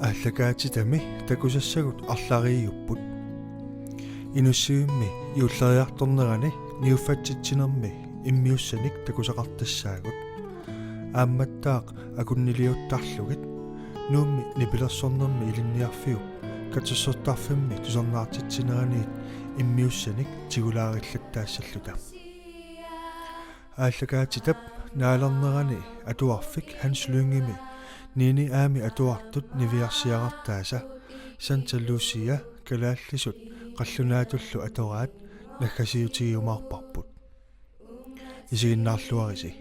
ааллакаатитами такусассагут арлариуппут инуссиумми юуллериарторнерани ниуффатситсинерми иммиуссаник такусақартассаагут аамматтаақ акуннилиуттарлугит нуумми нипилерсорнерми илинниарфиуп катуссертарфимми тусарнаартитсинераниит иммиуссаник тигулаариллаттаассаллута ааллакаатитап наалернерани атуарфик ханслунгими нини аами атуартут нивиарсиарартааса санталлуусия калааллисут қаллунаатуллу атораат наггасиутигиумаарпарпут исигиннаарлуариси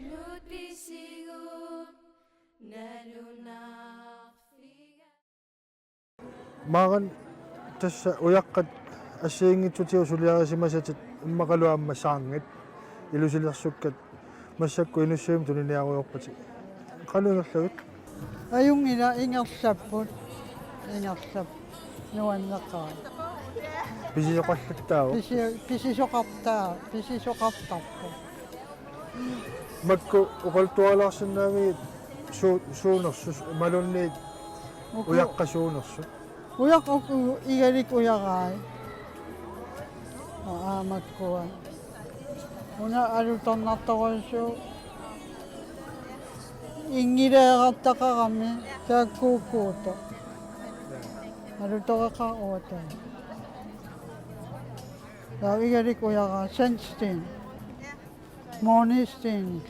мааран тасса уяққат ассиингитсутиу сулиарисимасатит иммақалуаамма саангат илусилерсуккат массакку инуссуим туниниаруйорпати қалунгерлавит аюнгила ингерлаппут ингерлап нуаннеқаа писисоқаллаттаава писисоқартарпу макку уқалтуалаарсинаами суунерсус малунниит уяққасуунерсу уяққу игалик уягаай аамаккуа уна алуторнарторуссу ингилеэрартақарами тааккууккууто алутореқаруата игалик уягаа сенстин монистин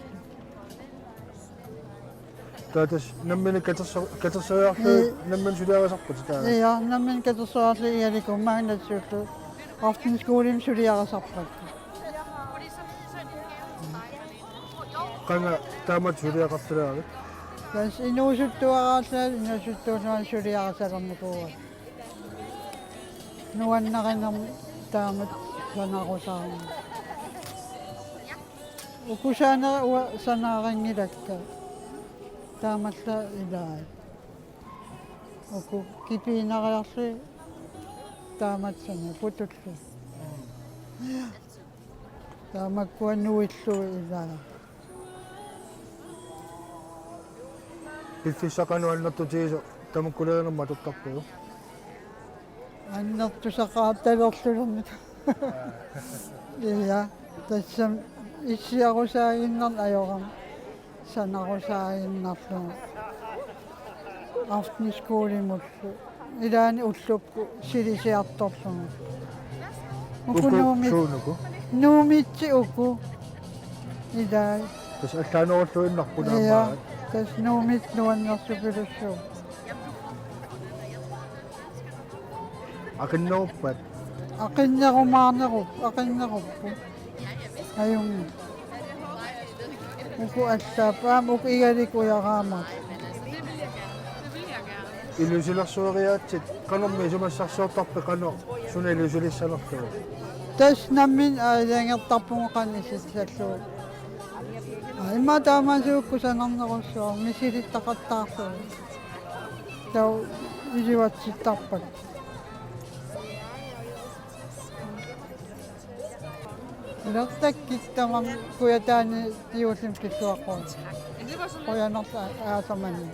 таатас наммини катерсариарлу наммин сулиарасарпути таа я наммин катерсариарлу игалику магнатсууллу aftenskolen сулиарасарпат qanga taamat suliaqartulaari тас инуусуттуарааллаа сулиарасалерникууа нуаннаринер таамат санарусаарни укусаанера уа санаарингилакка таамалла илаа оку кипиинариарли тааматсана путуллу таамаккуа нуиллу илаа иффисақану аннертутигисо тамуккулернерма туттарпугу аннертусақаатталерлулернут я тассам иссиарусаагиннер ajorам санарусаагиннарлу aftenskolemullu илаани уллупку силисиарторлугу укунуумик нуумитси уку илаа тас аллаанеруллуиннарпунаамаа тас нуумит нуаннерсупилуссуу акиннеруппат ақиннерумаарнеруппу аюнги уку аллаапаам уку игалик уяраамаа илусилерсуариаатсит канэрми сумассарсуортарпи канер суна илусилиссалерлугу тас наммин аалиангертарпугу каннисиллаллуу имма таамаасуукку санарнеруссуа мисилиттақаттаарлуу тау илуатситтарпат лертаккиттамам куятаани тиуллим киссуаққуа қоянерла аасамани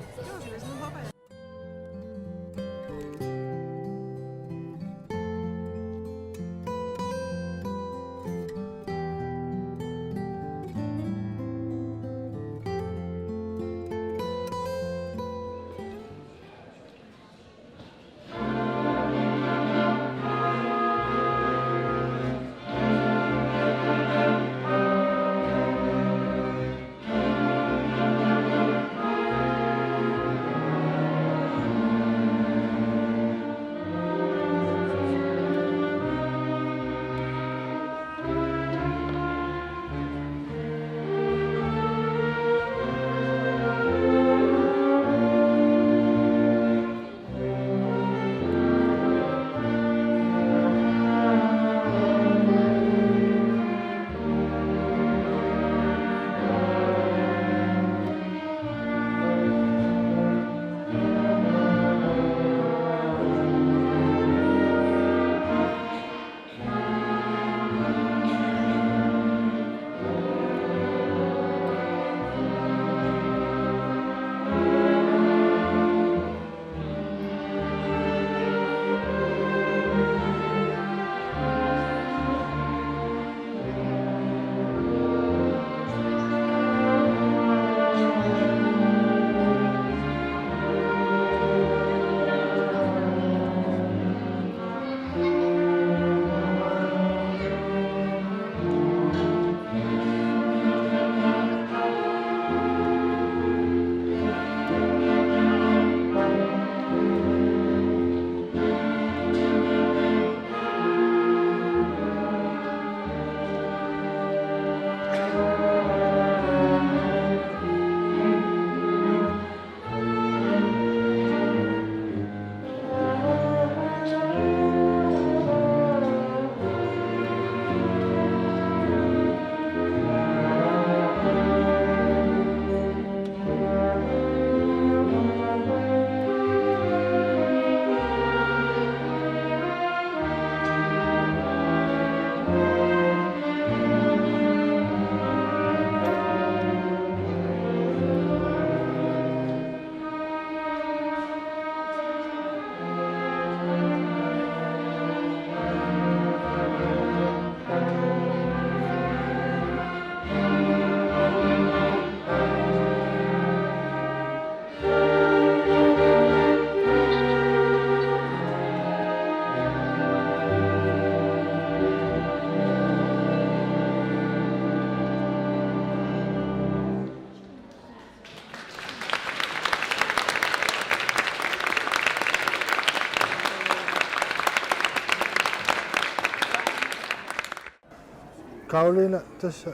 Kaolina tässä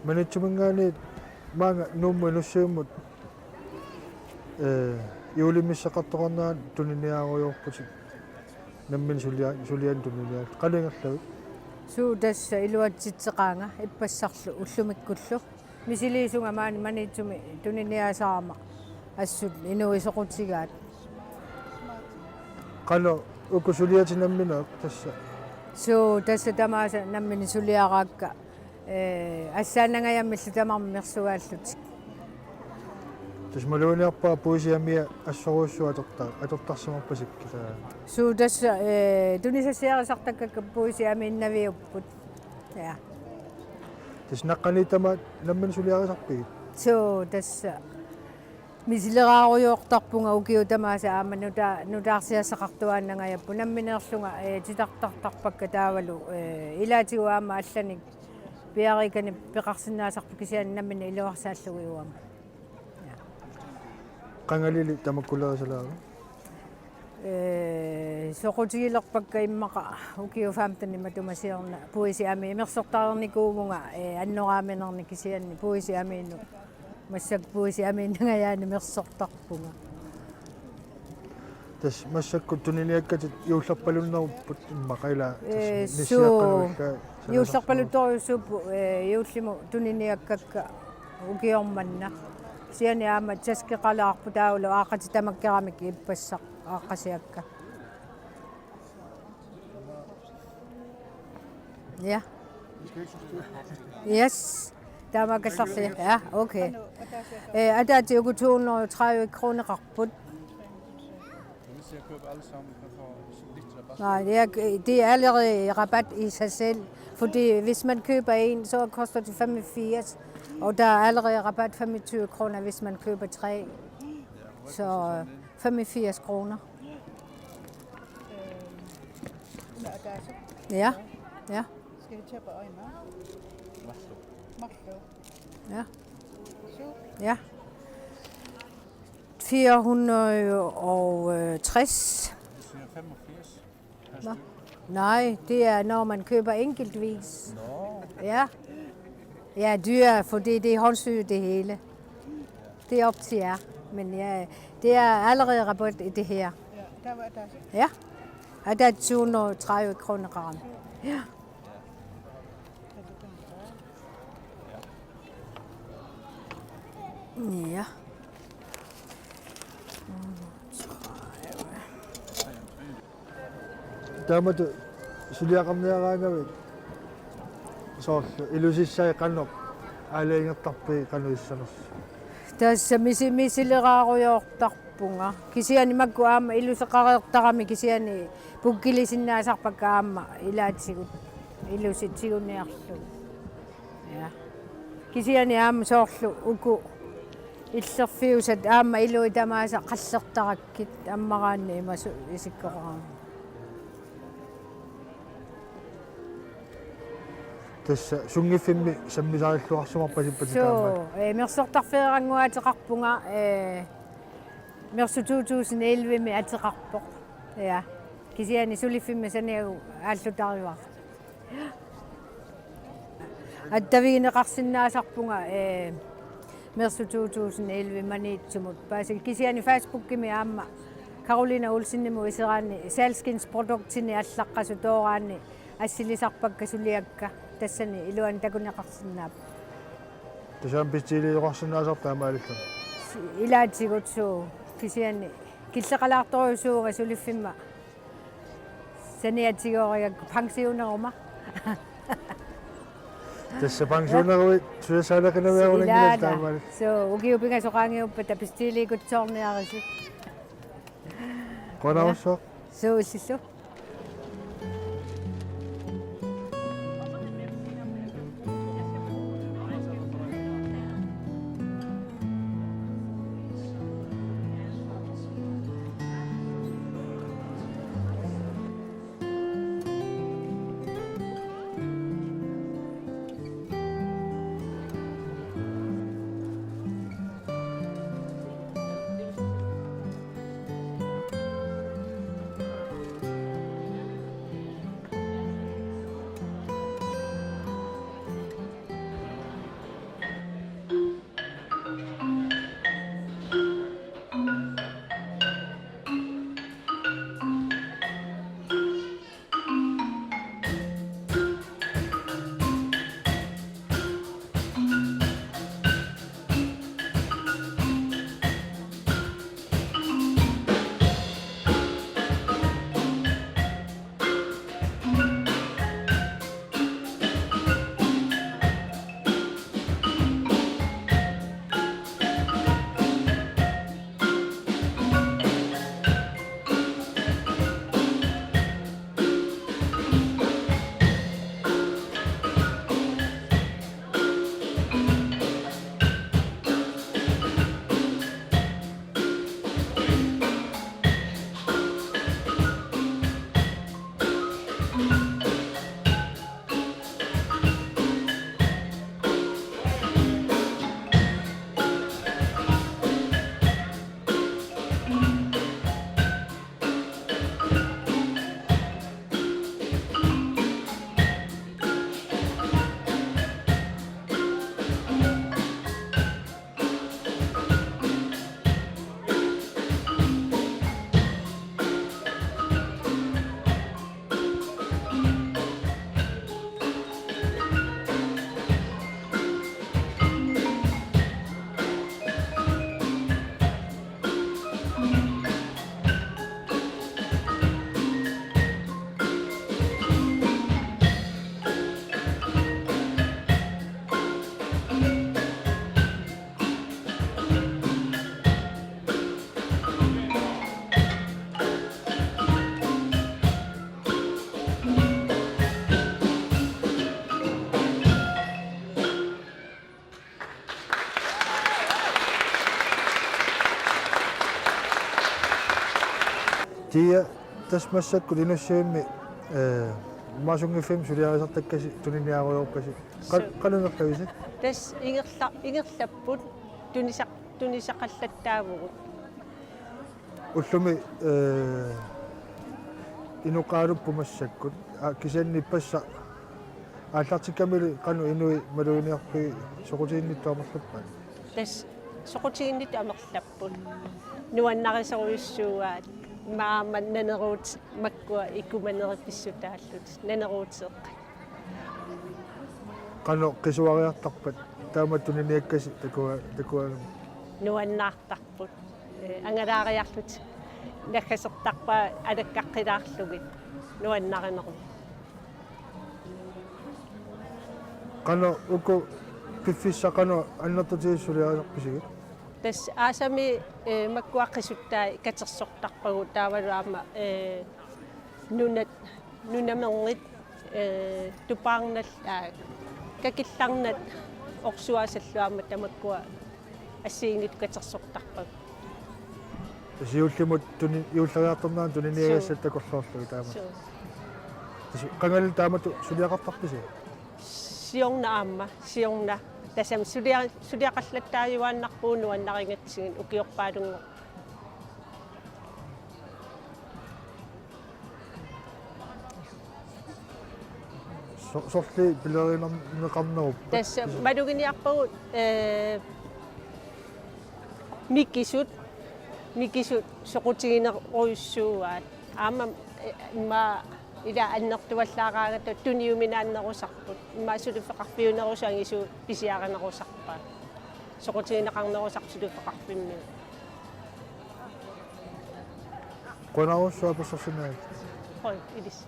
manitsumingaani maanga nummu nussiummut iulimissaqartoqarnaan tuniniaaruyorputik nammin sulian tuniniaat qalingerlavi Suu tässä iluatsitseqaanga ippassarlu ullumikkullu misiliisunga maani manitsumi tuniniaasaama assut inuisoqutigaat qano ukusuliatinammina tässä suu tässä tamaasa nammini suliaraakka assaanangayammill tamarmersuaallutik tasmaluuniarpaa puisiamia atortarsumarpasikki suu tässä tunisassiarisartakkakka puisiamiinnaviupput ja tasnaqqaniitama nammin suliarisarpigit suu tässä misileraarujortarpunga ukiutamaasa aama nutaarsiassaqartuaannangayappu nammineerlunga titartartarpakka taavalu ilaatigu aama allani piarikani peqarsinnaasarpu kisiani nammini iluarsaalluguiuama qangalili tamakkulerisalaaru soqutigilerpakka immaqa ukiufaamtani matumasiorna puisiami imersortaarnikuumunga annoraaminerni kisiani puisiamiinu масsak puisiamiinnagayaani mersortarpunga tas massakkut tuniniakkatit iullarpalunnarupput immaqaila юуллерпалуторюссууппу юуллиму тунiniakkakka укиорманна сиани аама таскеқалаарпу таулу аақати тамаккерамик иппассақ ааққасиакка ja yes таамаккалларли ja okay атаати уку 230 kroneqarput Nej, det er allerede rabat i sig selv, fordi hvis man køber en, så koster det 85, og der er allerede rabat 25 kroner, hvis man køber 3. Så 85 kroner. Ja, ja. Skal vi kjøpe øyne? Marslo. Ja. Ja. 460. Nå. Nej, det er når man køber enkeltvis. Ja. Ja, dyr, fordi det er håndsyet det hele. Det er op til jer. Men ja, det er allerede rabat i det her. Ja, der var der. Ja. Og der er 230 kroner gram. Ja. Ja. таамату сулиақарниараангавит соорл илусиссай qannoq аалаингертарпи qanуиссанерс Tässä misileraarujortarpunga. Kisiani makku aama iluseqareertarami kisiani pukkilisinnaasarpakka aama ilaatsigut ilusitsiguniarlu. Ja. Kisiani aama soorlu uku illerfiusat aama iluitamaasa qallertarakkit ammaraanni imasu isikkoraama. тасса сунгиффимми саммисаариллуарсумарпасиппати таама So, mersortarfeeranguateqarpunga mersu 2011 med ateqarpoq. Ja. Kisiani sulifimmi saniagu aallutariuar. Attaviineqarsinnaasarpunga mersu 2011 maniitsumut paasil kisiani facebookimi aamma Carolina Olsennimu iseraani salskinsproduktini allaqqasu tooraani ассилисарпакка сулиакка тассани илуан такунеқарсинаап тасаам пистилиоқарсинаасар таамаалиллу илаатсигутсуу кисиани киллеқалаарторюсууга сулиффимма саниатсигориакку пансионерума тасса пансионеруи суясаалақинавиарулангила таамаал so укиупинга соқаангиуппа тапистиликутсоорниариси қонаруссоо суусиллу тия тасмассакку линуссуимми маасунгиффим сулиарисартаккаси туниниаруйорпаси канунерлависи тас ингерлаппут тунисақаллаттаавгут уллуми инуқаалуппумассаккут кисианниппасса ааллартиккамили кану инуи малуиниарпи соқутиинниттуамерлаппаа тас соқутигиннит амерлаппут нуаннарисоруйуссууаат мааман нанеруут маккуа иккуманерипписсутааллут нанеруутеэққа кану қисуариартарпат таамат туниниаккаси такуа нуаннаартарпут ангалаариарлут наккасертарпаа алаккаққилаарлугит нуаннаринеру кану уку пиффиссақану аннертутииссулиарисарписиги тас аасами маккуаққисуттаа катерсортарпагу таавалуама нунамернит тупаарналлаа какилларнат орсуасаллуама тамаккуа ассиингит катерсортарпагу сиуллимут туни юуллагаартарнаан туниниагассат такорлоорлуги таама кангал таамату сулиақартарписи сиорна аама сиорна тасам сулиақаллаттааюааннарпуу нуаннарингатсигин укиорпаалунго сорли пилеринернеқарнеруп тас малугиниарпагут миккисут соқутигинеруйуссууаат аама ма ила аннертуаллаараагата туниуминааннерусарпут имаасулуфеқарфиунерусаангису писиаранерусарпаа соқутигинеқарнерусарсулуфеқарфимми қонаруссуа пассерсинаат хой илис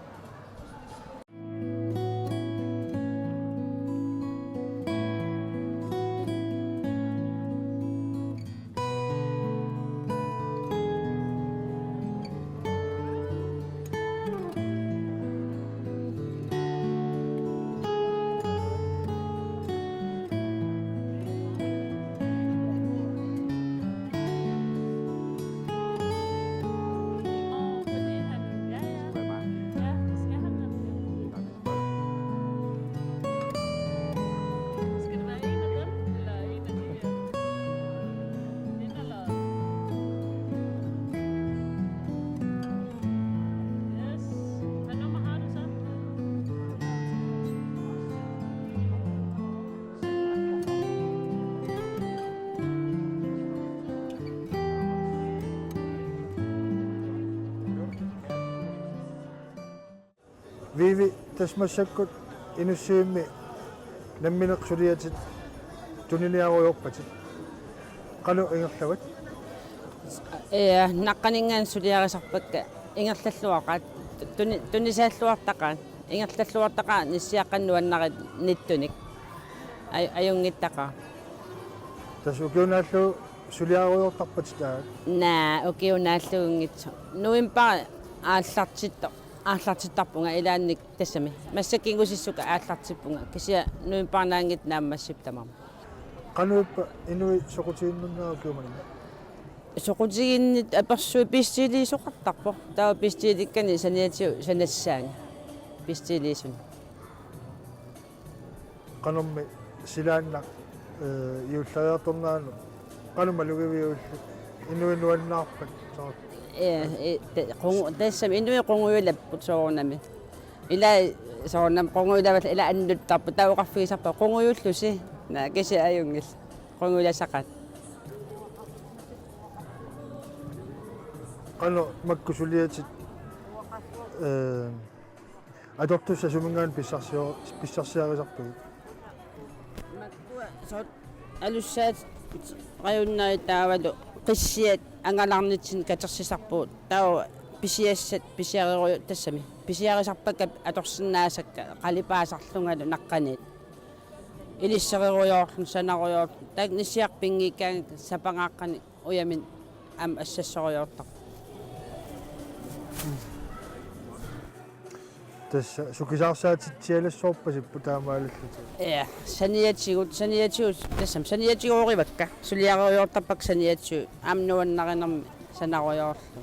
виви тасмассаккут инуссиимми намминеқсулиатит туниниаруйорпатит кану ингерлават наққанингаан сулиарисарпакка ингерллаллуақаат тунисааллуартақаан ингерллаллуартақаа ниссиаққаннуаннарит ниттуник аюнгиттақаа тасукиунааллу сулиаруйортарпатит таат наа окиунааллугингитсо нуимпа ааллартиттарпунга илаанник тассами массаккингусиссука ааллартиппунга кися нуимпаарнаангит нааммассип тамама кануиппа инуи соқутииннуннеракиуманина соқутигиннит аперсуи пистилиисоқартарпо таа пистиликкани саниатиу санассаанга пистилиисун канумми силаанна иуллагаартарнаану канумалугивиулли инуинуаннаарпат тассами инуи қунгуилаппут соорнами ила соорнам қунгуилавал ила аннуттарпу тауқарфигисарпа қунгуиуллуси на киси аюнгил қунгуиласақат кану маккусулиатит адортуса сумингаан писсарсиарисарпуги сот алуссаат қаюннаи таавалу қиссиат ангаларнитсин катерсисарпуут таа писиассат писиарируйу тассами писиарисарпакка аторсиннаасакка қалипаасарлунгалу наққанит илиссерируйоорлун санаруйоорлун так ниссиарпингиккаан сапангааққани уямин ам ассассориортар тасса сукисаарсаатитсиалассоорпасиппу таамаалаллути саниатигут тассам саниатигооривакка сулиариуйортарпак саниатсу аамнуаннаринерми санаруйоорлу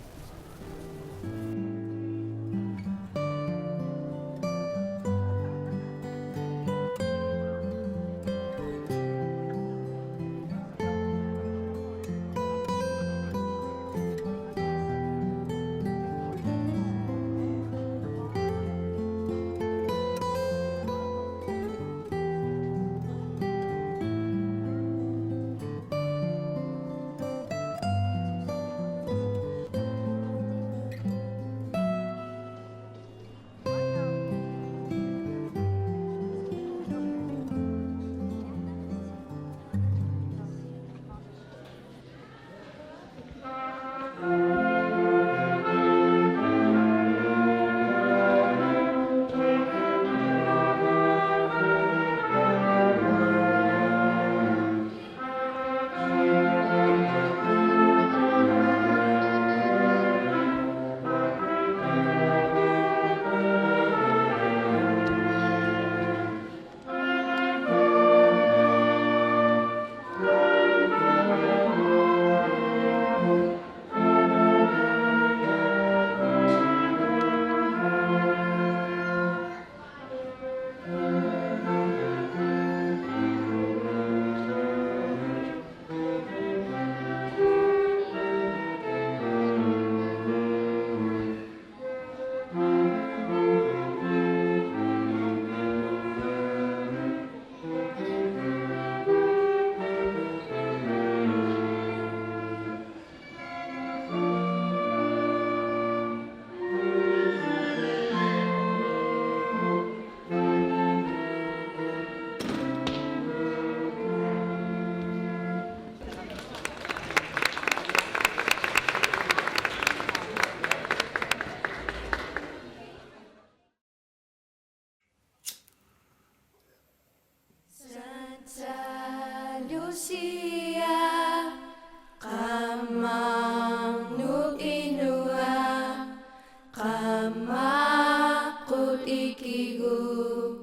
Makut ikigut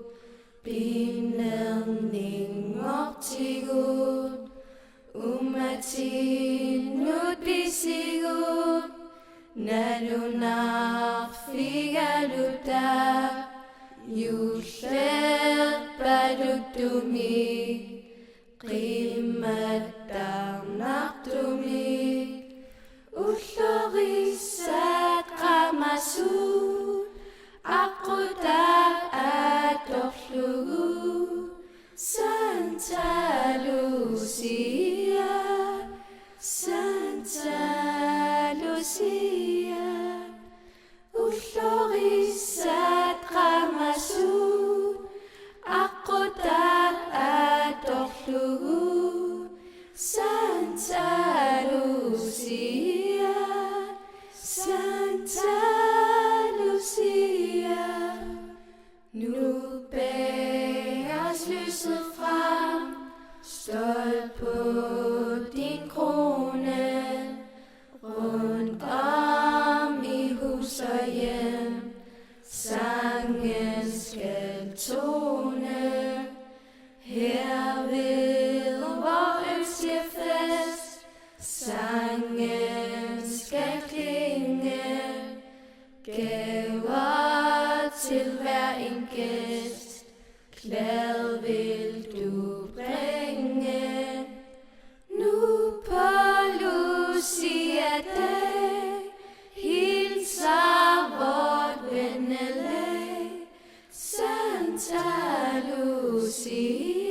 Pinlerning ngoktigut Umatinut bisigut Nalunak figalutak Yusher padutumi Qimatarnaktumi Ullorissat qamasut Aqutak atorlugu Santa Lucia Santa Lucia Ullorissat qamasut Aqutak atorlugu Santa Lucia Santa Lucia Nu bæres lyset frem Stolt på din krone Rundt om i hus og hjem Sangen skal tone Herved hvor ønsker fest Sangen skal klinge Gaver til hver en gæst Glad vil du bringe Nu på Lucia-dag Hilser vort vennelag Santa Lucia